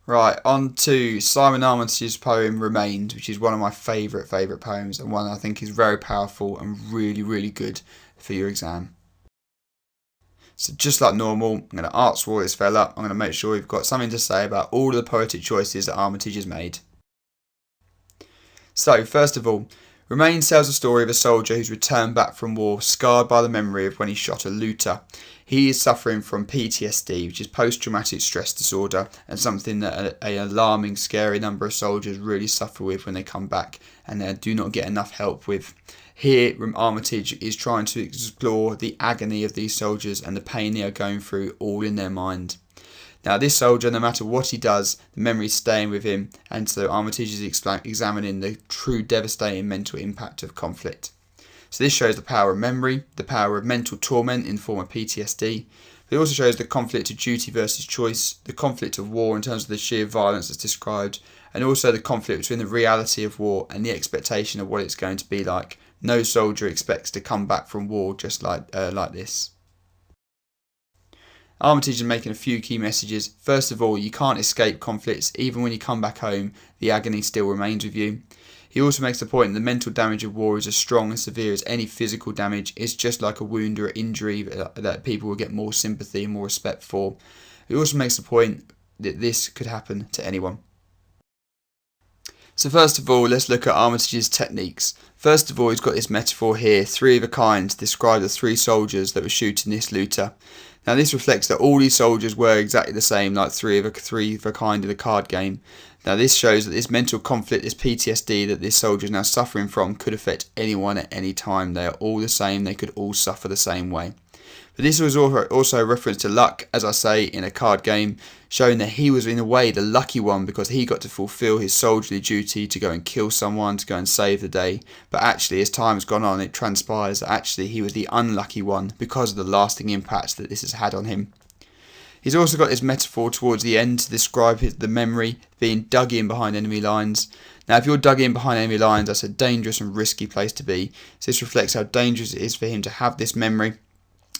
Right, on to Simon Armitage's poem Remained, which is one of my favourite poems, and one I think is very powerful and really good for your exam. So just like normal, I'm going to art swallow this fella. I'm going to make sure we've got something to say about all of the poetic choices that Armitage has made. So, first of all, Remains tells the story of a soldier who's returned back from war, scarred by the memory of when he shot a looter. He is suffering from PTSD, which is post-traumatic stress disorder, and something that an alarming, scary number of soldiers really suffer with when they come back, and they do not get enough help with. Here, Armitage is trying to explore the agony of these soldiers and the pain they are going through, all in their mind. Now, this soldier, no matter what he does, the memory is staying with him, and so Armitage is examining the true devastating mental impact of conflict. So this shows the power of memory, the power of mental torment in the form of PTSD. It also shows the conflict of duty versus choice, the conflict of war in terms of the sheer violence that's described, and also the conflict between the reality of war and the expectation of what it's going to be like. No soldier expects to come back from war just like this. Armitage is making a few key messages. First of all, you can't escape conflicts. Even when you come back home, the agony still remains with you. He also makes the point that the mental damage of war is as strong and severe as any physical damage. It's just like a wound or injury that people will get more sympathy and more respect for. He also makes the point that this could happen to anyone. So first of all, let's look at Armitage's techniques. First of all, he's got this metaphor here, three of a kind, to describe the three soldiers that were shooting this looter. Now this reflects that all these soldiers were exactly the same, like three of a kind in the card game. Now this shows that this mental conflict, this PTSD that this soldier is now suffering from, could affect anyone at any time. They are all the same, they could all suffer the same way. But this was also a reference to luck, as I say, in a card game, showing that he was in a way the lucky one because he got to fulfill his soldierly duty to go and kill someone, to go and save the day. But actually, as time has gone on, it transpires that actually he was the unlucky one because of the lasting impact that this has had on him. He's also got this metaphor towards the end to describe the memory being dug in behind enemy lines. Now, if you're dug in behind enemy lines, that's a dangerous and risky place to be. So this reflects how dangerous it is for him to have this memory.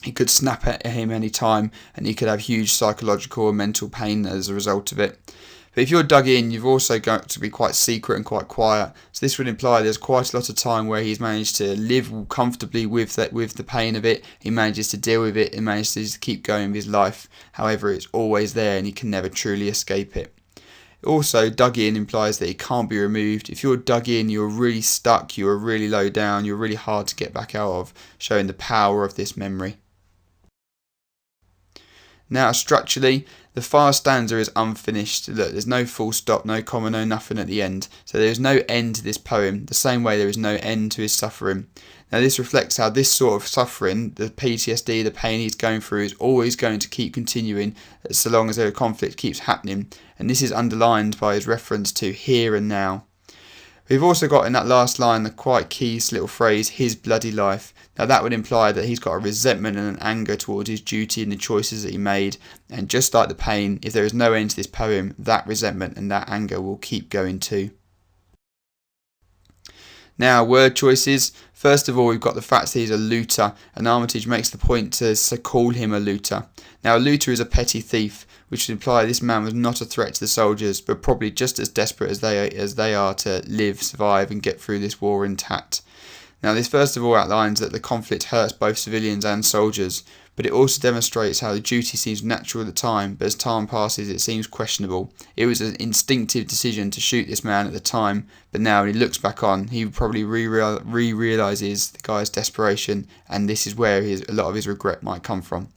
He could snap at him any time, and he could have huge psychological and mental pain as a result of it. But if you're dug in, you've also got to be quite secret and quite quiet. So this would imply there's quite a lot of time where he's managed to live comfortably with the pain of it. He manages to deal with it and manages to keep going with his life. However, it's always there and he can never truly escape it. Also, dug in implies that it can't be removed. If you're dug in, you're really stuck, you're really low down, you're really hard to get back out of, showing the power of this memory. Now, structurally, the final stanza is unfinished. Look, there's no full stop, no comma, no nothing at the end. So there is no end to this poem, the same way there is no end to his suffering. Now, this reflects how this sort of suffering, the PTSD, the pain he's going through, is always going to keep continuing so long as a conflict keeps happening. And this is underlined by his reference to here and now. We've also got in that last line the quite key little phrase, his bloody life. Now that would imply that he's got a resentment and an anger towards his duty and the choices that he made. And just like the pain, if there is no end to this poem, that resentment and that anger will keep going too. Now, word choices. First of all, we've got the fact that he's a looter, and Armitage makes the point to call him a looter. Now, a looter is a petty thief, which would imply this man was not a threat to the soldiers, but probably just as desperate as they are to live, survive, and get through this war intact. Now, this first of all outlines that the conflict hurts both civilians and soldiers, but it also demonstrates how the duty seems natural at the time, but as time passes it seems questionable. It was an instinctive decision to shoot this man at the time, but now when he looks back on, he probably realises the guy's desperation, and this is where a lot of his regret might come from.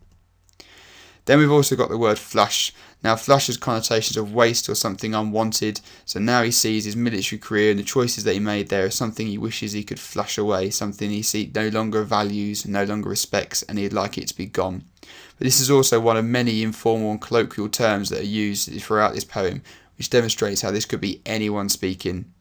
Then we've also got the word flush. Now, flush has connotations of waste or something unwanted, so now he sees his military career and the choices that he made there as something he wishes he could flush away, something he no longer values, no longer respects, and he'd like it to be gone. But this is also one of many informal and colloquial terms that are used throughout this poem, which demonstrates how this could be anyone speaking.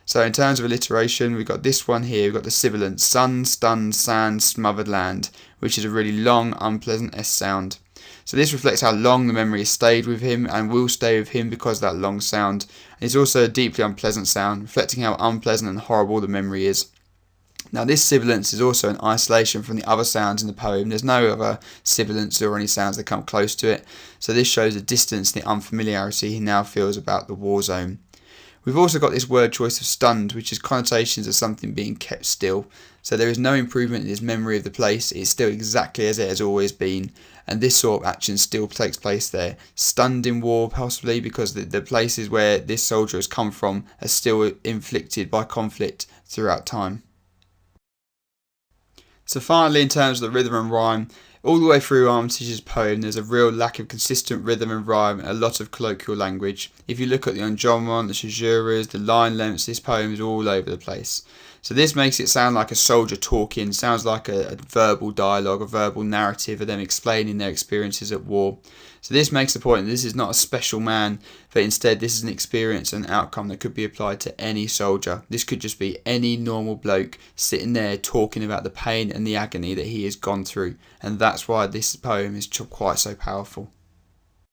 So in terms of alliteration, we've got this one here, we've got the sibilant, sun, stun, sand, smothered land, which is a really long, unpleasant S sound. So this reflects how long the memory has stayed with him and will stay with him because of that long sound. And it's also a deeply unpleasant sound, reflecting how unpleasant and horrible the memory is. Now this sibilance is also an isolation from the other sounds in the poem. There's no other sibilants or any sounds that come close to it. So this shows the distance and the unfamiliarity he now feels about the war zone. We've also got this word choice of stunned, which is connotations of something being kept still. So there is no improvement in his memory of the place. It's still exactly as it has always been. And this sort of action still takes place there. Stunned in war, possibly because the places where this soldier has come from are still inflicted by conflict throughout time. So finally, in terms of the rhythm and rhyme, all the way through Armitage's poem, there's a real lack of consistent rhythm and rhyme and a lot of colloquial language. If you look at the enjambment, the caesuras, the line lengths, this poem is all over the place. So this makes it sound like a soldier talking, sounds like a verbal dialogue, a verbal narrative of them explaining their experiences at war. So this makes the point that this is not a special man, but instead this is an experience and outcome that could be applied to any soldier. This could just be any normal bloke sitting there talking about the pain and the agony that he has gone through, and that's why this poem is quite so powerful.